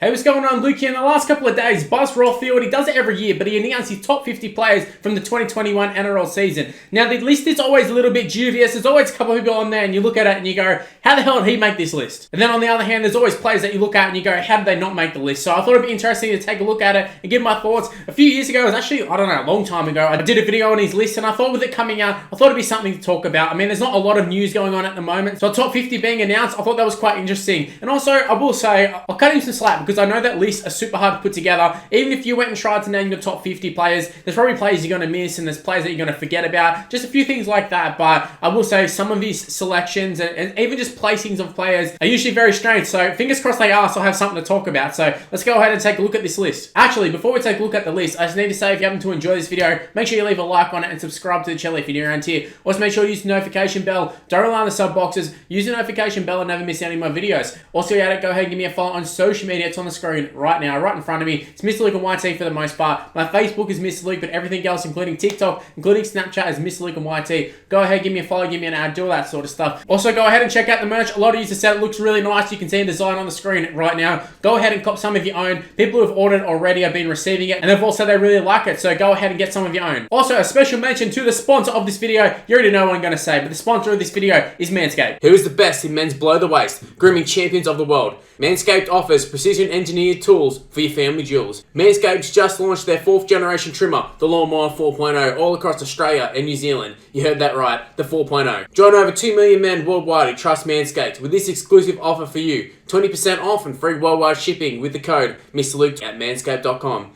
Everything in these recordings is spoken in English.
Hey, what's going on, Luke here? In the last couple of days, Buzz Rothfield, he does it every year, but he announced his top 50 players from the 2021 NRL season. Now, the list is always a little bit dubious. There's always a couple of people on there, and you look at it and you go, how the hell did he make this list? And then on the other hand, there's always players that you look at and you go, how did they not make the list? So I thought it'd be interesting to take a look at it and give my thoughts. A few years ago, it was actually, I don't know, a long time ago, I did a video on his list, and I thought with it coming out, I thought it'd be something to talk about. I mean, there's not a lot of news going on at the moment, so top 50 being announced, I thought that was quite interesting. And also, I will say, I'll cut him some slack because I know that list are super hard to put together. Even if you went and tried to name your top 50 players, there's probably players you're going to miss and there's players that you're going to forget about. Just a few things like that, but I will say some of these selections and even just placings of players are usually very strange. So fingers crossed they are, so I'll have something to talk about. So let's go ahead and take a look at this list. Actually, before we take a look at the list, I just need to say if you happen to enjoy this video, make sure you leave a like on it and subscribe to the channel if you're new around here. Also make sure you use the notification bell. Don't rely on the sub boxes. Use the notification bell and never miss any of my videos. Also, you go ahead and give me a follow on social media. It's on the screen right now, right in front of me. It's Mr. Luke and YT for the most part. My Facebook is Mr. Luke, but everything else, including TikTok, including Snapchat, is Mr. Luke and YT. Go ahead, give me a follow, give me an ad, do all that sort of stuff. Also, go ahead and check out the merch. A lot of you said it looks really nice. You can see the design on the screen right now. Go ahead and cop some of your own. People who have ordered already have been receiving it, and they've all said they really like it, so go ahead and get some of your own. Also, a special mention to the sponsor of this video. You already know what I'm going to say, but the sponsor of this video is Manscaped. Who is the best in men's below the waist, grooming champions of the world? Manscaped offers precision-engineered tools for your family jewels. Manscaped's just launched their 4th generation trimmer, the Lawnmower 4.0, all across Australia and New Zealand. You heard that right, the 4.0. Join over 2 million men worldwide who trust Manscaped with this exclusive offer for you. 20% off and free worldwide shipping with the code MrLuke at manscaped.com.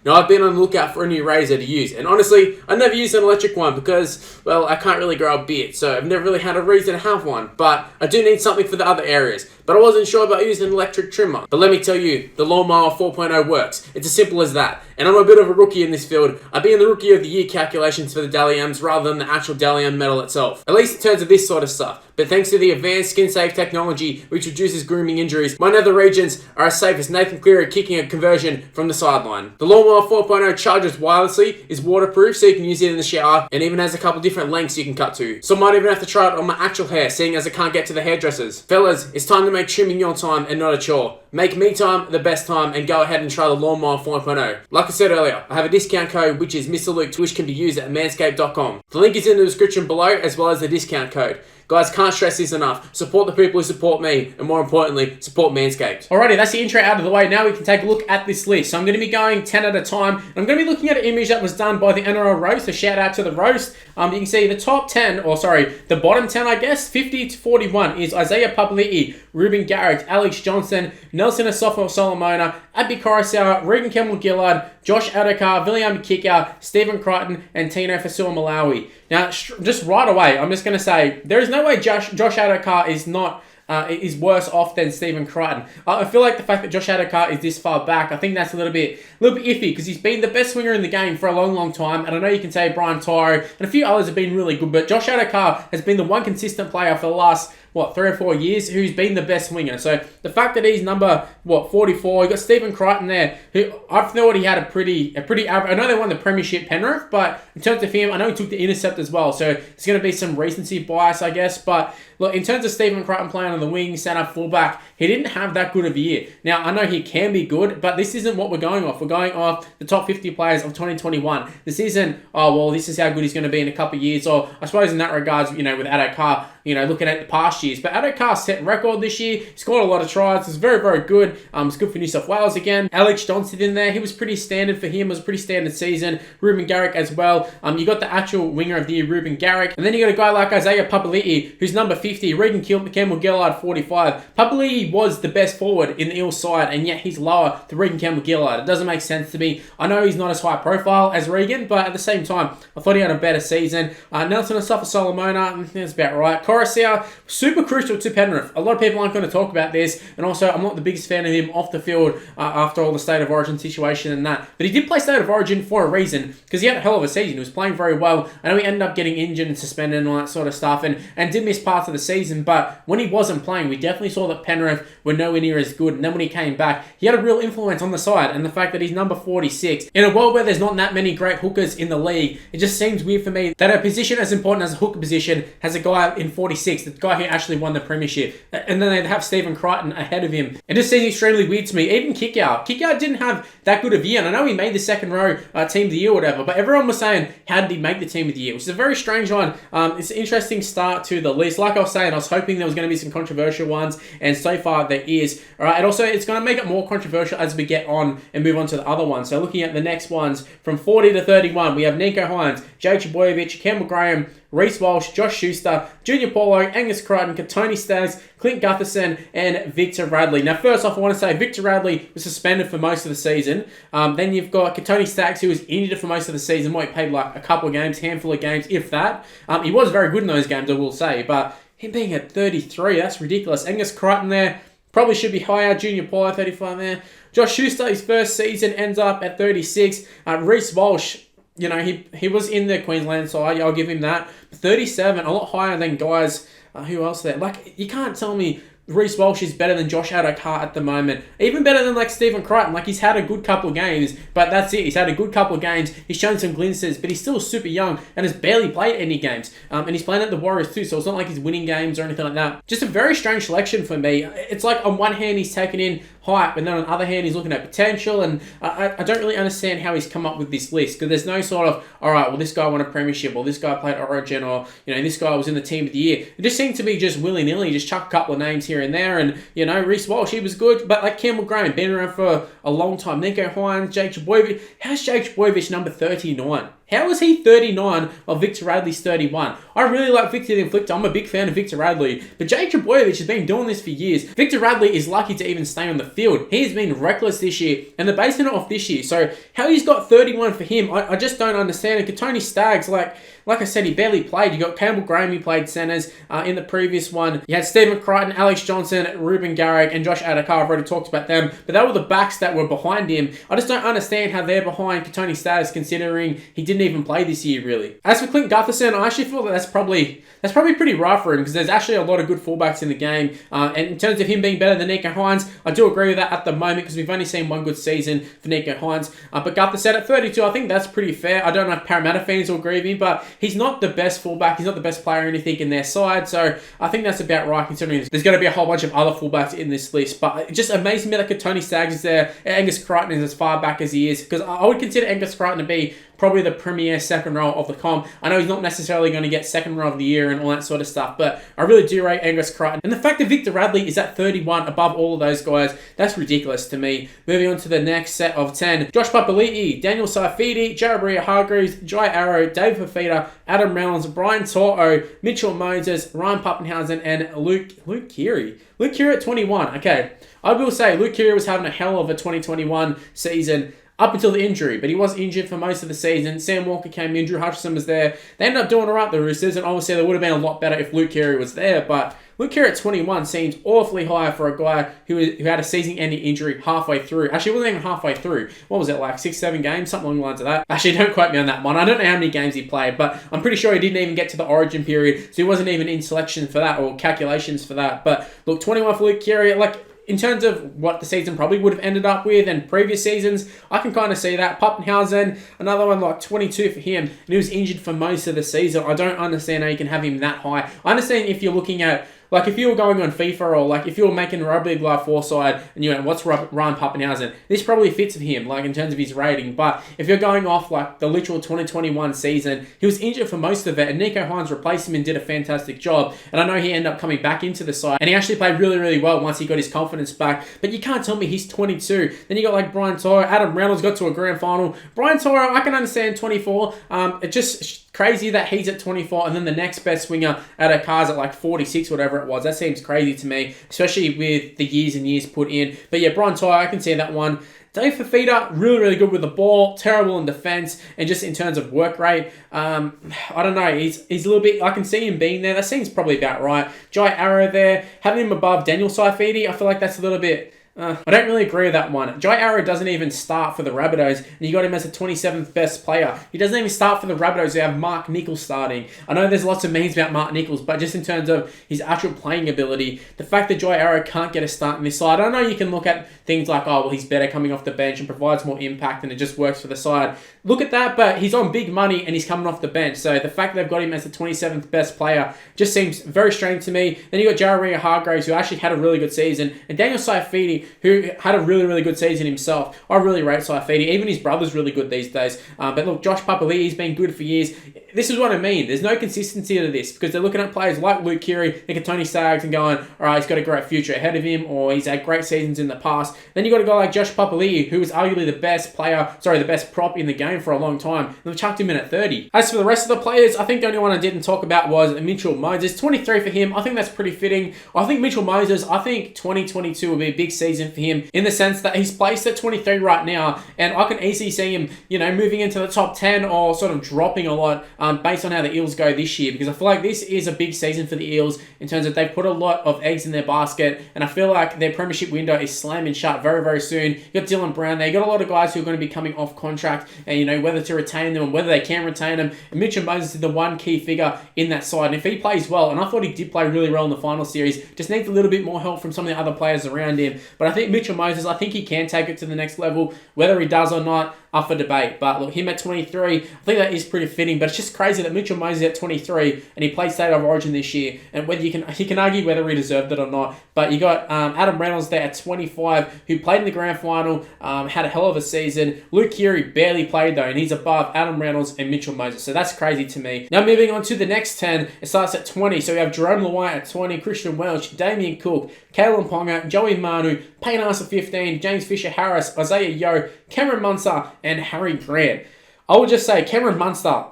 Now, I've been on the lookout for a new razor to use, and honestly, I never used an electric one because, well, I can't really grow a beard, so I've never really had a reason to have one, but I do need something for the other areas. But I wasn't sure about using an electric trimmer. But let me tell you, the Lawnmower 4.0 works. It's as simple as that. And I'm a bit of a rookie in this field. I've been in the Rookie of the Year calculations for the Dally M's rather than the actual Dally M medal itself. At least in terms of this sort of stuff. But thanks to the advanced skin-safe technology which reduces grooming injuries, my nether regions are as safe as Nathan Cleary kicking a conversion from the sideline. The Lawnmower 4.0 charges wirelessly, is waterproof so you can use it in the shower, and even has a couple different lengths you can cut to. So I might even have to try it on my actual hair, seeing as I can't get to the hairdressers. Fellas, it's time to make trimming your time and not a chore. Make me time the best time and go ahead and try the Lawnmower 4.0. Like I said earlier, I have a discount code which is Mr. Luke, which can be used at manscaped.com. The link is in the description below as well as the discount code. Guys, can't stress this enough. Support the people who support me, and more importantly, support Manscaped. Alrighty, that's the intro out of the way. Now we can take a look at this list. So I'm going to be going 10 at a time. I'm going to be looking at an image that was done by the NRL Roast. A shout out to the Roast. You can see the top 10, or sorry, the bottom 10, I guess, 50 to 41 is Isaiah Papali'i, Ruben Garrick, Alex Johnson, Nelson Asafa-Solomona, Abby Coruscant, Regan Campbell-Gillard, Josh Adokar, William Kikau, Stephen Crichton, and Tino Fasua-Malawi. Now, just right away, I'm just going to say, there is no way Josh Adokar is not... is worse off than Stephen Crichton. I feel like the fact that Josh Adokar is this far back, I think that's a little bit iffy because he's been the best winger in the game for a long, long time. And I know you can say Brian Tyro and a few others have been really good, but Josh Adokar has been the one consistent player for the last 3 or 4 years who's been the best winger. So the fact that he's number 44, you got Stephen Crichton there, who I thought he had a pretty average. I know they won the premiership Penrith, but in terms of him, I know he took the intercept as well. So it's going to be some recency bias, I guess. But look, in terms of Stephen Crichton playing on the wing, centre, fullback, he didn't have that good of a year. Now I know he can be good, but this isn't what we're going off. We're going off the top 50 players of 2021. This isn't, oh well, this is how good he's going to be in a couple of years. Or I suppose in that regards, with Adokar, looking at the past years. But Adokar set record this year. He scored a lot of tries. It's very, very good. It's good for New South Wales again. Alex Johnson in there. He was pretty standard for him. It was a pretty standard season. Ruben Garrick as well. You got the actual winger of the year, Ruben Garrick. And then you got a guy like Isaiah Papali'i, who's number 50. Regan Campbell-Gillard, 45. Papali'i was the best forward in the Eels side, and yet he's lower than Regan Campbell-Gillard. It doesn't make sense to me. I know he's not as high profile as Regan, but at the same time, I thought he had a better season. Nelson Asafa-Solomona, that's about right. Coruscant, super crucial to Penrith. A lot of people aren't going to talk about this, and also I'm not the biggest fan of him off the field after all the State of Origin situation and that. But he did play State of Origin for a reason, because he had a hell of a season. He was playing very well. I know he ended up getting injured and suspended and all that sort of stuff, and did miss parts of the season, but when he wasn't playing, we definitely saw that Penrith were nowhere near as good, and then when he came back, he had a real influence on the side, and the fact that he's number 46, in a world where there's not that many great hookers in the league, it just seems weird for me that a position as important as a hooker position has a guy in 46, the guy who actually actually won the premiership. And then they'd have Stephen Crichton ahead of him. It just seems extremely weird to me. Even Kickout. Kickout didn't have that good of a year. And I know he made the second row team of the year or whatever, but everyone was saying, how did he make the team of the year? Which is a very strange one. It's an interesting start to the list. Like I was saying, I was hoping there was going to be some controversial ones, and so far there is. All right, and also it's going to make it more controversial as we get on and move on to the other ones. So looking at the next ones, from 40 to 31, we have Nico Hines, Jake Trbojevic, Campbell Graham, Reece Walsh, Josh Schuster, Junior Paulo, Angus Crichton, Tony Staggs, Clint Gutherson, and Victor Radley. Now, first off, I want to say Victor Radley was suspended for most of the season. Then you've got Tony Staggs, who was injured for most of the season. He played like a couple of games, handful of games, if that. He was very good in those games, I will say, but him being at 33, that's ridiculous. Angus Crichton there probably should be higher. Junior Paulo, 35 there. Josh Schuster, his first season, ends up at 36. Reece Walsh, you know, he was in the Queensland side. I'll give him that. 37, a lot higher than guys. Who else there? Like, you can't tell me Reece Walsh is better than Josh Adokar at the moment. Even better than like Stephen Crichton. Like, he's had a good couple of games, but that's it. He's had a good couple of games. He's shown some glimpses, but he's still super young and has barely played any games. And he's playing at the Warriors too, so it's not like he's winning games or anything like that. Just a very strange selection for me. It's like on one hand he's taken in hype, and then on the other hand he's looking at potential, and I don't really understand how he's come up with this list, because there's no sort of, alright, well, this guy won a premiership, or this guy played Origin, or, you know, this guy was in the team of the year. It just seemed to be just willy-nilly, just chuck a couple of names here and there, and, you know, Reece Walsh, he was good, but like Campbell Graham, been around for a long time, Nico Hines, Jake Trbojevic. How's Jake Trbojevic number 39? How is he 39 while Victor Radley's 31? I really like Victor the Inflictor. I'm a big fan of Victor Radley. But Jake Trbojevic has been doing this for years. Victor Radley is lucky to even stay on the field. He has been reckless this year, and the base are off this year. So how he's got 31 for him, I just don't understand. And Tony Staggs, like I said, he barely played. You got Campbell Graham, who played centers in the previous one. You had Stephen Crichton, Alex Johnson, Ruben Garrick, and Josh Adokar. I've already talked about them. But they were the backs that were behind him. I just don't understand how they're behind Tony Staggs, considering he didn't even play this year, really. As for Clint Gutherson, I actually feel that that's probably pretty rough for him, because there's actually a lot of good fullbacks in the game. And in terms of him being better than Nico Hines, I do agree with that at the moment, because we've only seen one good season for Nico Hines. But Gutherson at 32, I think that's pretty fair. I don't know if Parramatta fans will agree with me, but he's not the best fullback. He's not the best player or anything in their side. So I think that's about right, considering there's going to be a whole bunch of other fullbacks in this list. But it just amazes me that Tony Staggs is there. Angus Crichton is as far back as he is, because I would consider Angus Crichton to be probably the premier second row of the comp. I know he's not necessarily going to get second row of the year and all that sort of stuff, but I really do rate Angus Crichton. And the fact that Victor Radley is at 31 above all of those guys, that's ridiculous to me. Moving on to the next set of 10. Josh Papali'i, Daniel Saifidi, Jared Hargreaves, Jai Arrow, Dave Fafita, Adam Reynolds, Brian Toro, Mitchell Moses, Ryan Pappenhausen, and Luke Keary. Luke Keary at 21. Okay, I will say Luke Keary was having a hell of a 2021 season up until the injury, but he was injured for most of the season. Sam Walker came in, Drew Hutchison was there. They ended up doing all right, the Roosters, and obviously they would have been a lot better if Luke Keary was there, but Luke Keary at 21 seems awfully high for a guy who had a season-ending injury halfway through. Actually, it wasn't even halfway through. What was it, like 6-7 games? Something along the lines of that. Actually, don't quote me on that one. I don't know how many games he played, but I'm pretty sure he didn't even get to the Origin period, so he wasn't even in selection for that or calculations for that. But look, 21 for Luke Keary, like, in terms of what the season probably would have ended up with and previous seasons, I can kind of see that. Pappenhausen, another one like 22 for him, and he was injured for most of the season. I don't understand how you can have him that high. I understand if you're looking at, like, if you were going on FIFA, or like if you were making a Rugby League Live 4 side and you went, what's Ryan Pappenhausen? This probably fits for him, like in terms of his rating. But if you're going off like the literal 2021 season, he was injured for most of it, and Nico Hines replaced him and did a fantastic job. And I know he ended up coming back into the side, and he actually played really, really well once he got his confidence back. But you can't tell me he's 22. Then you got like Brian Toro, Adam Reynolds got to a grand final. Brian Toro, I can understand 24. It just crazy that he's at 24, and then the next best winger at a car's at like 46, whatever it was. That seems crazy to me, especially with the years and years put in. But yeah, Brian Toro, I can see that one. Dave Fafita, really, really good with the ball, terrible in defense, and just in terms of work rate, I don't know, he's a little bit, I can see him being there. That seems probably about right. Jai Arrow there, having him above Daniel Saifidi, I feel like that's a little bit I don't really agree with that one. Jai Arrow doesn't even start for the Rabbitohs, and you got him as the 27th best player. He doesn't even start for the Rabbitohs, who have Mark Nichols starting. I know there's lots of memes about Mark Nichols, but just in terms of his actual playing ability, the fact that Jai Arrow can't get a start in this side, I know you can look at things like, oh, well, he's better coming off the bench and provides more impact and it just works for the side. Look at that, but he's on big money and he's coming off the bench. So the fact that they've got him as the 27th best player just seems very strange to me. Then you got Jeremiah Hargraves, who actually had a really good season, and Daniel Saifidi, who had a really, really good season himself. I really rate Saifidi. Even his brother's really good these days. But look, Josh Papali'i's been good for years. This is what I mean. There's no consistency to this because they're looking at players like Luke Keary, like Tony Sags, and going, all right, he's got a great future ahead of him, or he's had great seasons in the past. Then you got a guy like Josh Papali'i, who was arguably the best prop in the game for a long time. And they've chucked him in at 30. As for the rest of the players, I think the only one I didn't talk about was Mitchell Moses. 23 for him. I think that's pretty fitting. I think Mitchell Moses, 2022 will be a big season for him in the sense that he's placed at 23 right now, and I can easily see him, moving into the top 10 or sort of dropping a lot based on how the Eels go this year, because I feel like this is a big season for the Eels in terms of they've put a lot of eggs in their basket, and I feel like their premiership window is slamming shut very, very soon. You got Dylan Brown there. You got a lot of guys who are going to be coming off contract, and whether to retain them and whether they can retain them. And Mitchell Moses is the one key figure in that side, and if he plays well, and I thought he did play really well in the final series, just needs a little bit more help from some of the other players around him. But I think Mitchell Moses, I think he can take it to the next level. Whether he does or not, up for debate. But look, him at 23, I think that is pretty fitting. But it's just crazy that Mitchell Moses at 23 and he played State of Origin this year. And whether he can argue whether he deserved it or not. But you got Adam Reynolds there at 25, who played in the grand final, had a hell of a season. Luke Keary barely played though, and he's above Adam Reynolds and Mitchell Moses. So that's crazy to me. Now moving on to the next 10, it starts at 20. So we have Jerome Luai at 20, Christian Welch, Damien Cook, Kalen Ponga, Joey Manu, Payne Haas at 15, James Fisher-Harris, Isaiah Yeo, Cameron Munster, and Harry Grant. I would just say Cameron Munster,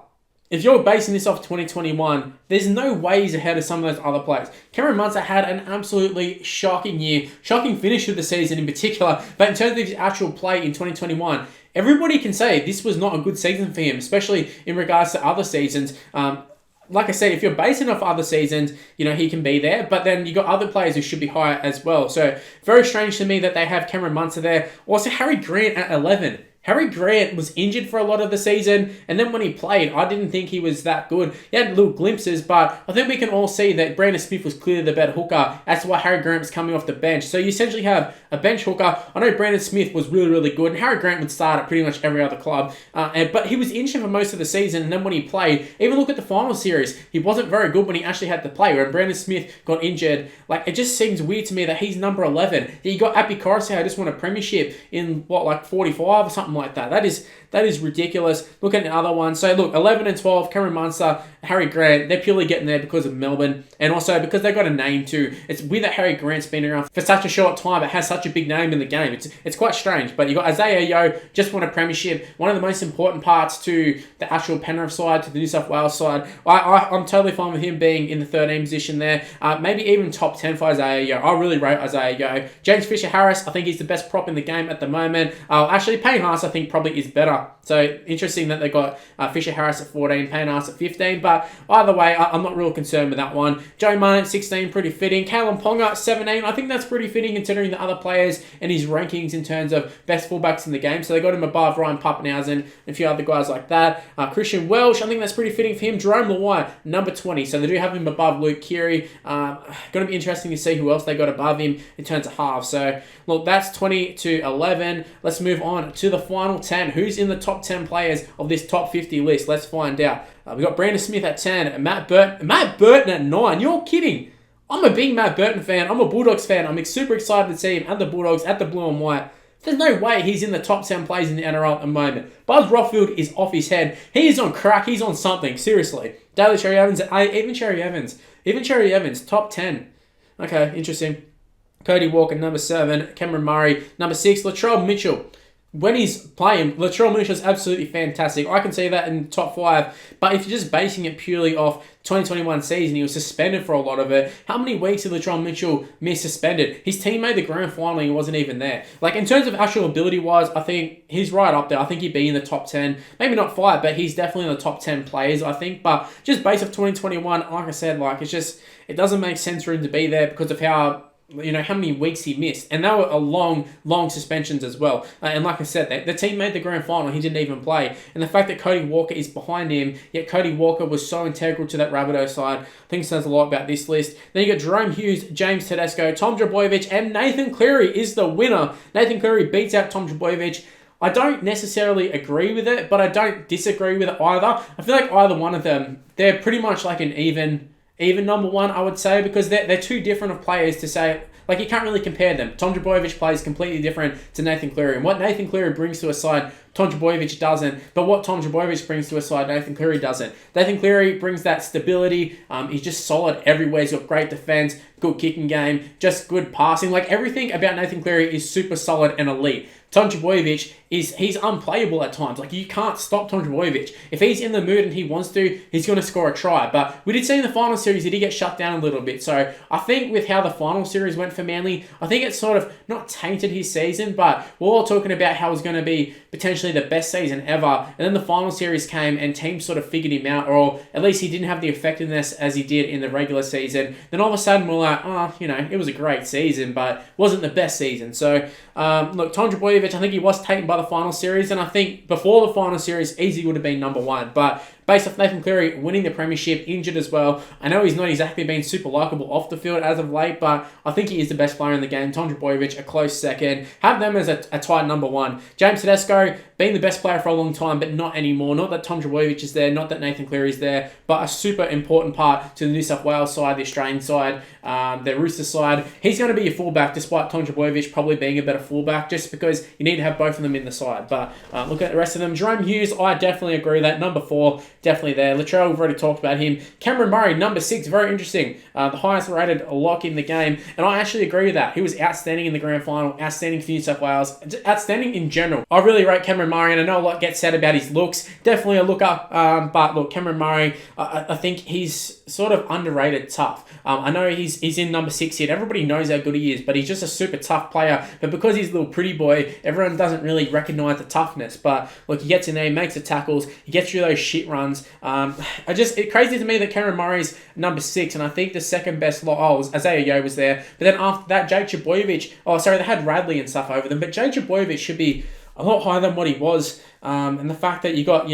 if you're basing this off 2021, there's no way he's ahead of some of those other players. Cameron Munster had an absolutely shocking year, shocking finish of the season in particular, but in terms of his actual play in 2021, everybody can say this was not a good season for him, especially in regards to other seasons. Like I said, if you're basing off other seasons, he can be there. But then you got other players who should be higher as well. So very strange to me that they have Cameron Munster there. Also, Harry Grant at 11. Harry Grant was injured for a lot of the season, and then when he played, I didn't think he was that good. He had little glimpses, but I think we can all see that Brandon Smith was clearly the better hooker. That's why Harry Grant was coming off the bench. So you essentially have a bench hooker. I know Brandon Smith was really, really good, and Harry Grant would start at pretty much every other club. But he was injured for most of the season, and then when he played, even look at the final series, he wasn't very good when he actually had to play. When Brandon Smith got injured, it just seems weird to me that he's number 11. You got Api Coruscant, who just won a premiership in 45 or something like that. That is ridiculous. Look at the other one. So look, 11 and 12, Cameron Munster, Harry Grant, they're purely getting there because of Melbourne, and also because they've got a name too. It's weird that Harry Grant's been around for such a short time, but has such a big name in the game. It's quite strange. But you got Isaiah Yeo, just won a premiership, one of the most important parts to the actual Penrith side, to the New South Wales side. I'm totally fine with him being in the 13 position there. Maybe even top 10 for Isaiah Yeo. I really rate Isaiah Yeo. James Fisher-Harris, I think he's the best prop in the game at the moment. Actually, Payne Haas, I think probably is better. So interesting that they got Fisher-Harris at 14, Payne Haas at 15. But either way, I'm not real concerned with that one. Joe Martin at 16, pretty fitting. Kalen Ponga at 17, I think that's pretty fitting considering the other players and his rankings in terms of best fullbacks in the game. So they got him above Ryan Pappenhausen and a few other guys like that. Christian Welch, I think that's pretty fitting for him. Jerome Luai, number 20. So they do have him above Luke Keary. Going to be interesting to see who else they got above him in terms of halves. So look, that's 20 to 11. Let's move on to the final 10. Who's in the top 10 players of this top 50 list? Let's find out. We got Brandon Smith at 10, Matt Burton at 9. You're kidding. I'm a big Matt Burton fan. I'm a Bulldogs fan. I'm super excited to see him at the Bulldogs, at the blue and white. There's no way he's in the top 10 players in the NRL at the moment. Buzz Rothfield is off his head. He is on crack. He's on something. Seriously. Daly Cherry Evans, even Cherry Evans, top 10. Okay, interesting. Cody Walker, number 7. Cameron Murray, number 6. Latrell Mitchell. When he's playing, Latrell Mitchell is absolutely fantastic. I can see that in the top 5. But if you're just basing it purely off 2021 season, he was suspended for a lot of it. How many weeks did Latrell Mitchell miss suspended? His team made the grand final and he wasn't even there. In terms of actual ability-wise, I think he's right up there. I think he'd be in the top 10. Maybe not 5, but he's definitely in the top 10 players, I think. But just based off 2021, like I said, it doesn't make sense for him to be there because of how how many weeks he missed. And they were a long suspensions as well. And like I said, the team made the grand final. He didn't even play. And the fact that Cody Walker is behind him, yet Cody Walker was so integral to that Rabbitoh side, I think says a lot about this list. Then you got Jerome Hughes, James Tedesco, Tom Trbojevic, and Nathan Cleary is the winner. Nathan Cleary beats out Tom Trbojevic. I don't necessarily agree with it, but I don't disagree with it either. I feel like either one of them, they're pretty much like an even number one, I would say, because they're two different of players to say. Like, you can't really compare them. Tom Trbojevic plays completely different to Nathan Cleary. And what Nathan Cleary brings to a side, Tom Trbojevic doesn't. But what Tom Trbojevic brings to a side, Nathan Cleary doesn't. Nathan Cleary brings that stability. He's just solid everywhere. He's got great defense, good kicking game, just good passing. Like, everything about Nathan Cleary is super solid and elite. Tom Trbojevic he's unplayable at times. Like, you can't stop Tom Trbojevic. If he's in the mood and he wants to, he's going to score a try. But we did see in the final series, he did get shut down a little bit. So I think with how the final series went for Manly, I think it sort of not tainted his season, but we're all talking about how it was going to be potentially the best season ever. And then the final series came and teams sort of figured him out, or at least he didn't have the effectiveness as he did in the regular season. Then all of a sudden we're like, it was a great season, but wasn't the best season. So look, Tom Trbojevic, I think he was taken by the final series, and I think before the final series, easy would have been number one. But based off Nathan Cleary winning the premiership, injured as well, I know he's not exactly been super likeable off the field as of late, but I think he is the best player in the game. Tom Trbojevic, a close second. Have them as a tied number one. James Tedesco, being the best player for a long time, but not anymore. Not that Tom Trbojevic is there, not that Nathan Cleary is there, but a super important part to the New South Wales side, the Australian side, the Roosters side. He's going to be your fullback, despite Tom Trbojevic probably being a better fullback, just because you need to have both of them in the side. But look at the rest of them. Jerome Hughes, I definitely agree with that. Number 4, definitely there. Latrell, we've already talked about him. Cameron Murray, number 6, very interesting. The highest rated lock in the game. And I actually agree with that. He was outstanding in the grand final, outstanding for New South Wales, outstanding in general. I really rate Cameron Murray, and I know a lot gets said about his looks. Definitely a look up. But look, Cameron Murray, I think he's sort of underrated tough. I know he's in number 6 here. Everybody knows how good he is, but he's just a super tough player. But because he's a little pretty boy, everyone doesn't really recognise the toughness. But look, he gets in there, he makes the tackles, he gets through those shit runs. It's crazy to me that Cameron Murray's number 6, and I think the second best was Isaiah Yeo was there. But then after that, Jake Trbojevic, they had Radley and stuff over them, but Jake Trbojevic should be a lot higher than what he was. And the fact that you got,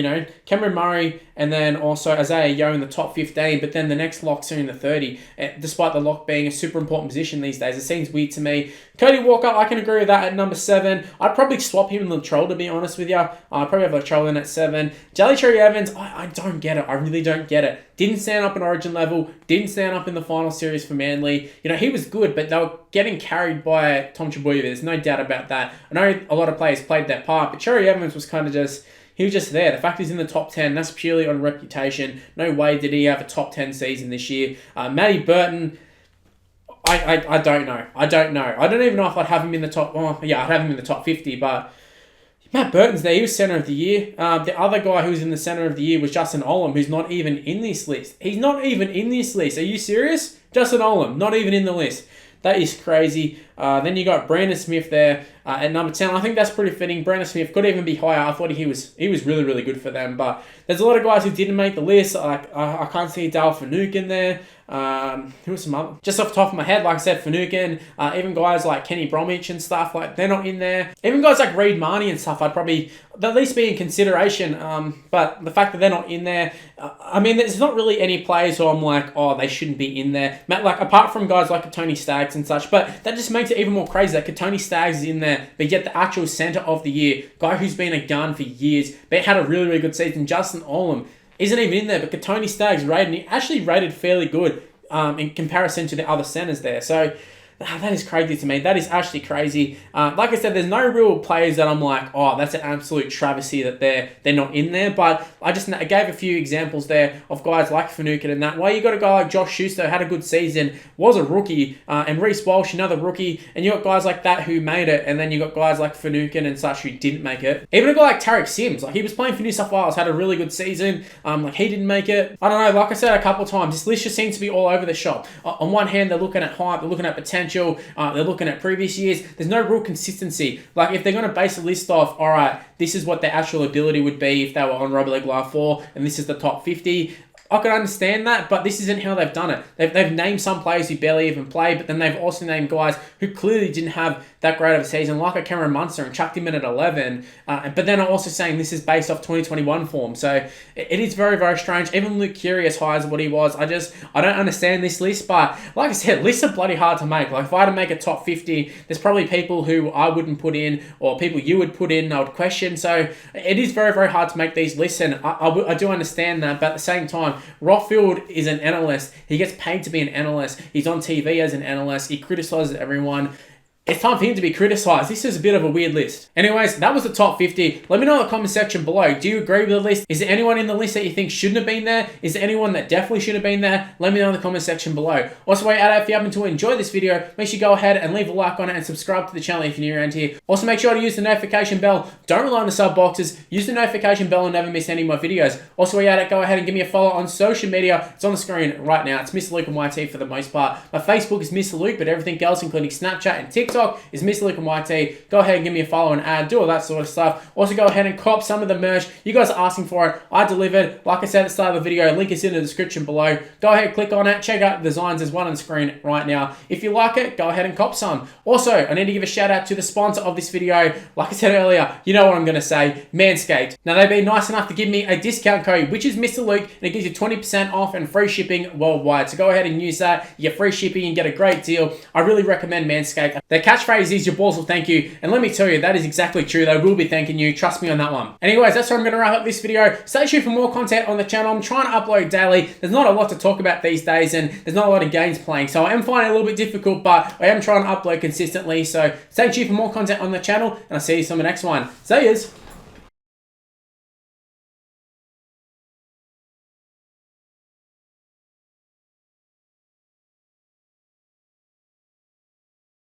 Cameron Murray and then also Isaiah Yeo in the top 15, but then the next lock's in the 30, despite the lock being a super important position these days. It seems weird to me. Cody Walker, I can agree with that at number 7. I'd probably swap him and Latrell, to be honest with you. I'd probably have Latrell in at 7. Jelly Cherry Evans, I don't get it. I really don't get it. Didn't stand up in Origin level, didn't stand up in the final series for Manly. He was good, but they were getting carried by Tom Trbojevic. There's no doubt about that. I know a lot of players played that part, but Cherry Evans was kind of he was just there. The fact he's in the top 10, that's purely on reputation. No way did he have a top 10 season this year. Matty Burton, I don't know. I don't even know if I'd have him in the top... I'd have him in the top 50, but Matt Burton's there. He was Centre of the Year. The other guy who was in the Centre of the Year was Justin Olam, who's not even in this list. He's not even in this list. Are you serious? Justin Olam, not even in the list. That is crazy. Then you got Brandon Smith there at number 10. I think that's pretty fitting. Brandon Smith could even be higher. I thought he was really, really good for them. But there's a lot of guys who didn't make the list. I can't see Dale Finucane there. Who was some other? Just off the top of my head, like I said, Finucane. Even guys like Kenny Bromwich and stuff, they're not in there. Even guys like Reid Marnie and stuff, I'd probably at least be in consideration. But the fact that they're not in there, there's not really any players who I'm like, they shouldn't be in there. Apart from guys like Tony Staggs and such, but that just makes it even more crazy that Tony Staggs is in there, but yet the actual centre of the year, guy who's been a gun for years, but had a really, really good season, Justin Olam, isn't even in there, but Tony Staggs he actually rated fairly good in comparison to the other centres there. So that is crazy to me. That is actually crazy. Like I said, there's no real players that I'm like, that's an absolute travesty that they're not in there. But I gave a few examples there of guys like Finucane and that. Well, you got a guy like Josh Schuster, had a good season, was a rookie, and Reece Walsh, another rookie, and you got guys like that who made it, and then you got guys like Finucane and such who didn't make it. Even a guy like Tarek Sims, he was playing for New South Wales, had a really good season, he didn't make it. I don't know, like I said a couple of times, this list just seems to be all over the shop. On one hand, they're looking at hype, they're looking at potential, they're looking at previous years. There's no real consistency. If they're going to base a list off, all right, this is what their actual ability would be if they were on Rugby League Live 4, and this is the top 50. I can understand that, but this isn't how they've done it. They've named some players who barely even play, but then they've also named guys who clearly didn't have that great of a season, like a Cameron Munster, and chucked him in at 11. But then I'm also saying this is based off 2021 form, so it is very, very strange. Even Luke Keary, as high as what he was, I don't understand this list. But like I said, lists are bloody hard to make. Like if I had to make a top 50, there's probably people who I wouldn't put in, or people you would put in, I would question. So it is very, very hard to make these lists, and I do understand that. But at the same time, Rothfield is an analyst. He gets paid to be an analyst. He's on TV as an analyst. He criticizes everyone. It's time for him to be criticised. This is a bit of a weird list. Anyways, that was the top 50. Let me know in the comment section below. Do you agree with the list? Is there anyone in the list that you think shouldn't have been there? Is there anyone that definitely should have been there? Let me know in the comment section below. Also, while you're at it, if you happen to enjoy this video, make sure you go ahead and leave a like on it and subscribe to the channel if you're new around here. Also, make sure to use the notification bell. Don't rely on the sub boxes. Use the notification bell and never miss any of my videos. Also, while you're at it, go ahead and give me a follow on social media. It's on the screen right now. It's Mr. Luke and YT for the most part. My Facebook is Mr. Luke, but everything else, including Snapchat and TikTok, is Mr. Luke and YT. Go ahead and give me a follow and add, do all that sort of stuff. Also, go ahead and cop some of the merch. You guys are asking for it. I delivered. Like I said at the start of the video, link is in the description below. Go ahead, click on it. Check out the designs. There's one on the screen right now. If you like it, go ahead and cop some. Also, I need to give a shout out to the sponsor of this video. Like I said earlier, you know what I'm going to say, Manscaped. Now, they've been nice enough to give me a discount code, which is Mr. Luke, and it gives you 20% off and free shipping worldwide. So go ahead and use that. You get free shipping and get a great deal. I really recommend Manscaped. Their catchphrase is, your balls will thank you. And let me tell you, that is exactly true. They will be thanking you. Trust me on that one. Anyways, that's where I'm going to wrap up this video. Stay tuned for more content on the channel. I'm trying to upload daily. There's not a lot to talk about these days, and there's not a lot of games playing. So I am finding it a little bit difficult, but I am trying to upload consistently. So stay tuned for more content on the channel, and I'll see you on the next one. See yous.